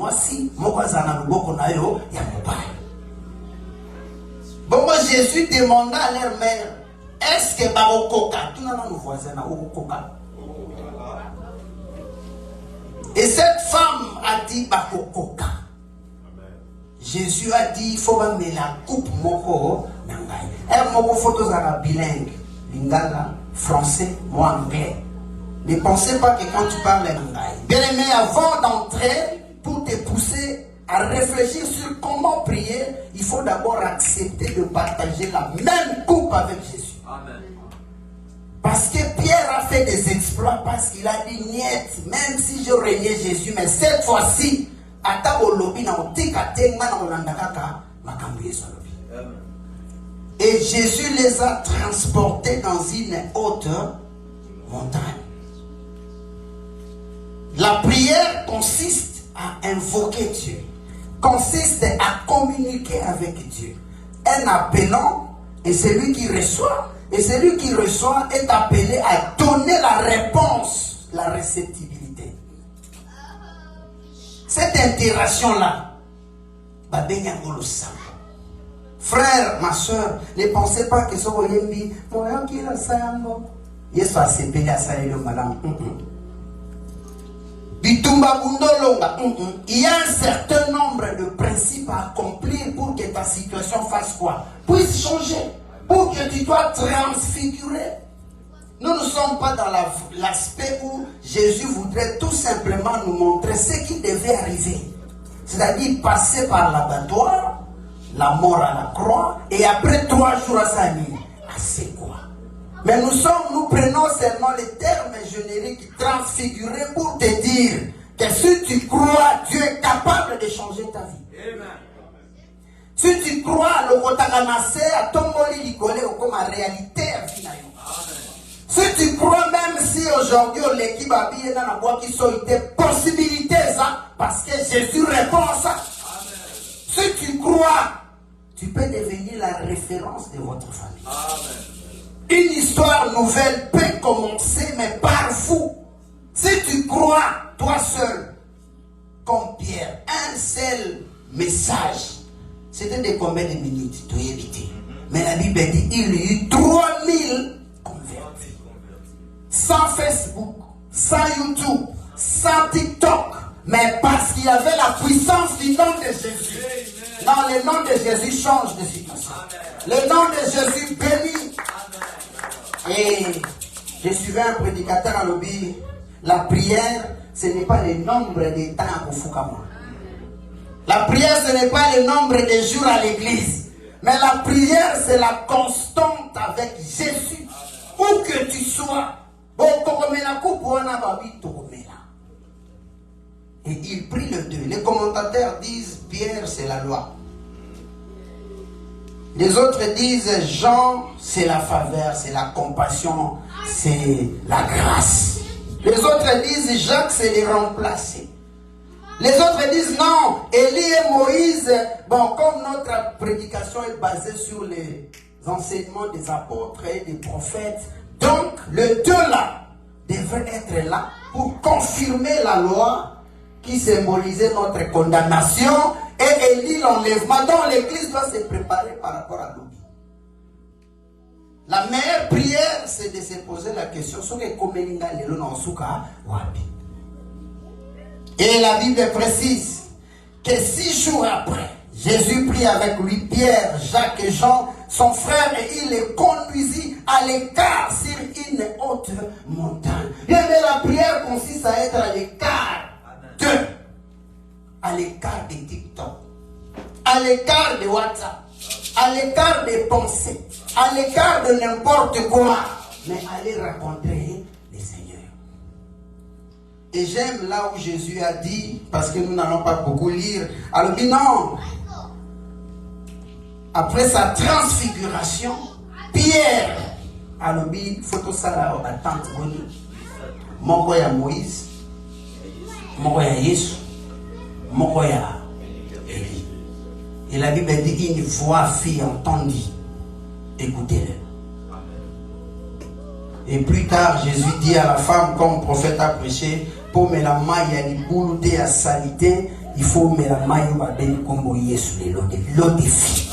Voici, bon, Jésus demanda à leur mère, est-ce que Barokoka, tout le monde nous voisins, et cette femme a dit Barokoka. Jésus a dit, il faut me la coupe moko nangai. Elle moko photos à bilingue, lingala, français, moi anglais. Ne pensez pas que quand tu parles nangai. Bien aimé, avant d'entrer, pour te pousser à réfléchir sur comment prier, il faut d'abord accepter de partager la même coupe avec Jésus. Amen. Parce que Pierre a fait des exploits, parce qu'il a dit niet, même si je régnais Jésus, mais cette fois-ci, et Jésus les a transportés dans une haute montagne. La prière consiste à invoquer Dieu, consiste à communiquer avec Dieu. Un appelant et celui qui reçoit, et celui qui reçoit est appelé à donner la réponse, la réceptivité. Cette interaction-là, frère, ma soeur, ne pensez pas que ce Oyembi, il y a un certain nombre de principes à accomplir pour que ta situation fasse quoi? Puisse changer, pour que tu sois transfiguré. Nous ne sommes pas dans l'aspect où Jésus voudrait tout simplement nous montrer ce qui devait arriver. C'est-à-dire passer par l'abattoir, la mort à la croix, et après 3 jours à sa nuit. Ah, c'est quoi? Mais nous prenons seulement les termes génériques transfigurés pour te dire que si tu crois, Dieu est capable de changer ta vie. Amen. Si tu crois, le Kotaganase a tomboli likolé comme la réalité à vie. Si tu crois, même si aujourd'hui l'équipe a bien dans la boîte qui sont des possibilités, ça, parce que Jésus répond à ça. Amen. Si tu crois, tu peux devenir la référence de votre famille. Amen. Une histoire nouvelle peut commencer, mais par vous. Si tu crois, toi seul, comme Pierre, un seul message, c'était de combien de minutes? Tu es évité. Mais la Bible dit il y a eu 3000 convertis. Sans Facebook, sans YouTube, sans TikTok, mais parce qu'il y avait la puissance du nom de Jésus. Dans le nom de Jésus change de situation. Le nom de Jésus bénit. Et je suivais un prédicateur à l'obéi. La prière, ce n'est pas le nombre de temps pour Fukama. La prière, ce n'est pas le nombre de jours à l'église. Mais la prière, c'est la constante avec Jésus. Où que tu sois. Et il prie le 2. Les commentateurs disent Pierre c'est la loi. Les autres disent Jean c'est la faveur, c'est la compassion, c'est la grâce. Les autres disent Jacques c'est les remplacés. Les autres disent non, Élie et Moïse, bon, comme notre prédication est basée sur les enseignements des apôtres et des prophètes, donc le 2 là devrait être là pour confirmer la loi qui symbolisait notre condamnation et Élie l'enlèvement. Donc l'église doit se préparer par rapport à nous. La meilleure prière, c'est de se poser la question et la Bible précise que 6 jours après, Jésus prit avec lui Pierre, Jacques et Jean, son frère, et il les conduisit à l'écart sur une haute montagne. Bien, mais la prière consiste à être à l'écart à l'écart de TikTok, à l'écart de WhatsApp, à l'écart des pensées, à l'écart de n'importe quoi, mais aller rencontrer le Seigneur. Et j'aime là où Jésus a dit, parce que nous n'allons pas beaucoup lire, alors dit non. Après sa transfiguration, Pierre, alors dit, photo ça là, attente, mon goya Moïse, mon goya Yesu, mon goya Élie. Et la Bible dit une voix fille entendue. Écoutez-le. Et plus tard, Jésus dit à la femme, comme le prophète a prêché, pour me la maille à l'ibouloute à salité, il faut me la maille va ben combo yesu le défi.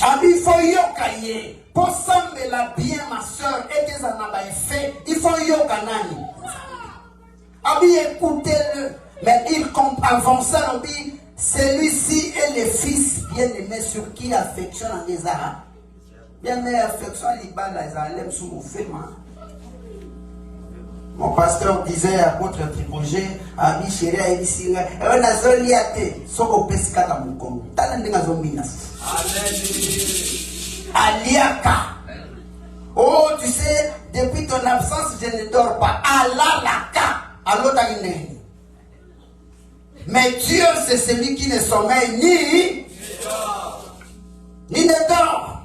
Abi il faut yokaye pour sembler la bien ma soeur et que ça n'a pas fait, il faut yokanani. Abi écoutez-le, mais il compte avancer en dit celui-ci est le fils bien-aimé sur qui affection en des arabes. Bien-aimé affection les alem sous mon fait. Mon pasteur disait à votre tribouget, Abi chéri a ici, on a zoliate, so opesika ta mukongo. Talendenga zombina. Aliaka. Oh, tu sais, depuis ton absence, je ne dors pas. Alalaka. Alors t'as une. Mais Dieu, c'est celui qui ne sommeille ni ne dort.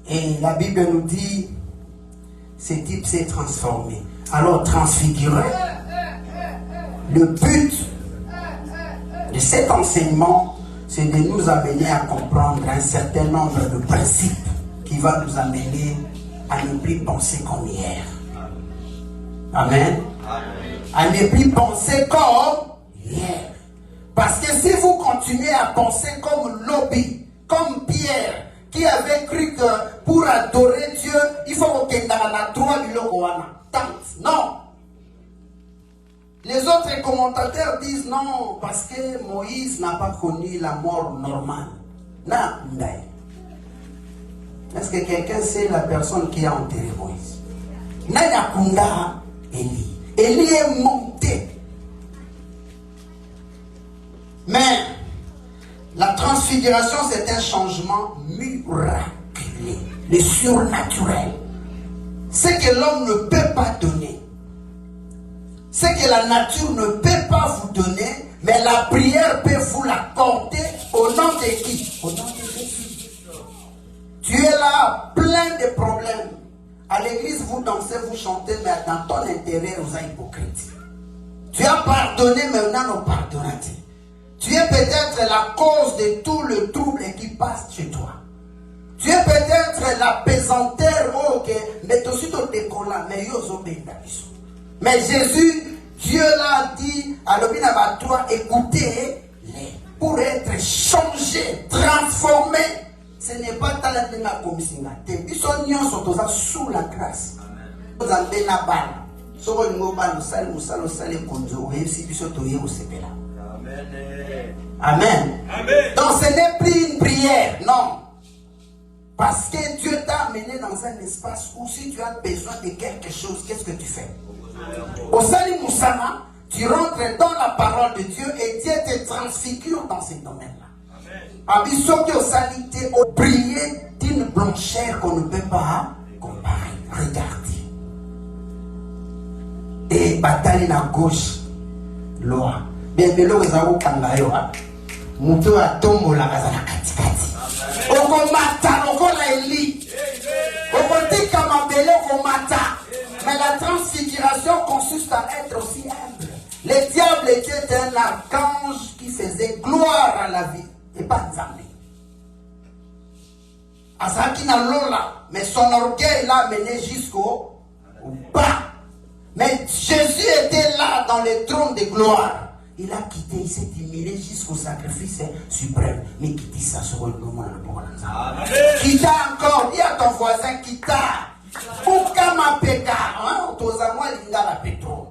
Et la Bible nous dit, ce type s'est transformé. Alors transfiguré. Le but de cet enseignement, c'est de nous amener à comprendre un certain nombre de principes qui vont nous amener à ne plus penser comme hier. Amen. À ne plus penser comme hier. Parce que si vous continuez à penser comme Lobby, comme Pierre, qui avait cru que pour adorer Dieu, il faut qu'on ait la droit du Logoana. Non. Les autres commentateurs disent non, parce que Moïse n'a pas connu la mort normale. Non. Est-ce que quelqu'un sait la personne qui a enterré Moïse? Nayakunda Élie. Élie est monté. Mais la transfiguration, c'est un changement miraculeux, le surnaturel. Ce que l'homme ne peut pas donner, ce que la nature ne peut pas vous donner, mais la prière peut vous l'accorder au nom de qui? Au nom de Jésus. Tu es là, plein de problèmes. À l'église, vous dansez, vous chantez, mais dans ton intérieur, vous êtes hypocrite. Tu as pardonné, mais on a nos pardonnati. Tu es peut-être la cause de tout le trouble qui passe chez toi. Tu es peut-être la pesanteur, mais Jésus, Dieu l'a dit à l'obénabatoire, écoutez-les pour être changés, transformés. Ce n'est pas ta la même commission. Ils sont sous la grâce. Vous avez la balle. Amen. Amen. Donc ce n'est plus une prière, non. Parce que Dieu t'a amené dans un espace où si tu as besoin de quelque chose, qu'est-ce que tu fais? Au Salim Moussama, tu rentres dans la parole de Dieu et Dieu te transfigure dans ce domaine-là. Abisso que au salité, au briller d'une blancheur qu'on ne peut pas comparer. Regardez. Et bataille à gauche, loi. Bien, mais l'eau est à Kangayo. Mouto a tombé la casa la katikati. Okomata, okola eli. Okotika mabele okomata. Mais la transfiguration consiste à être aussi humble. Le diable était un archange qui faisait gloire à la vie. Et pas Nzambe. Azaki na lola, mais son orgueil l'a mené jusqu'au bas. Mais Jésus était là dans le trône de gloire. Il a quitté, il s'est humilié jusqu'au sacrifice suprême. Mais quitte ça sur le moment. Quitte encore, dis à ton voisin, quitte. Pour qu'à ma péka, hein, aux amours, il a la pétro.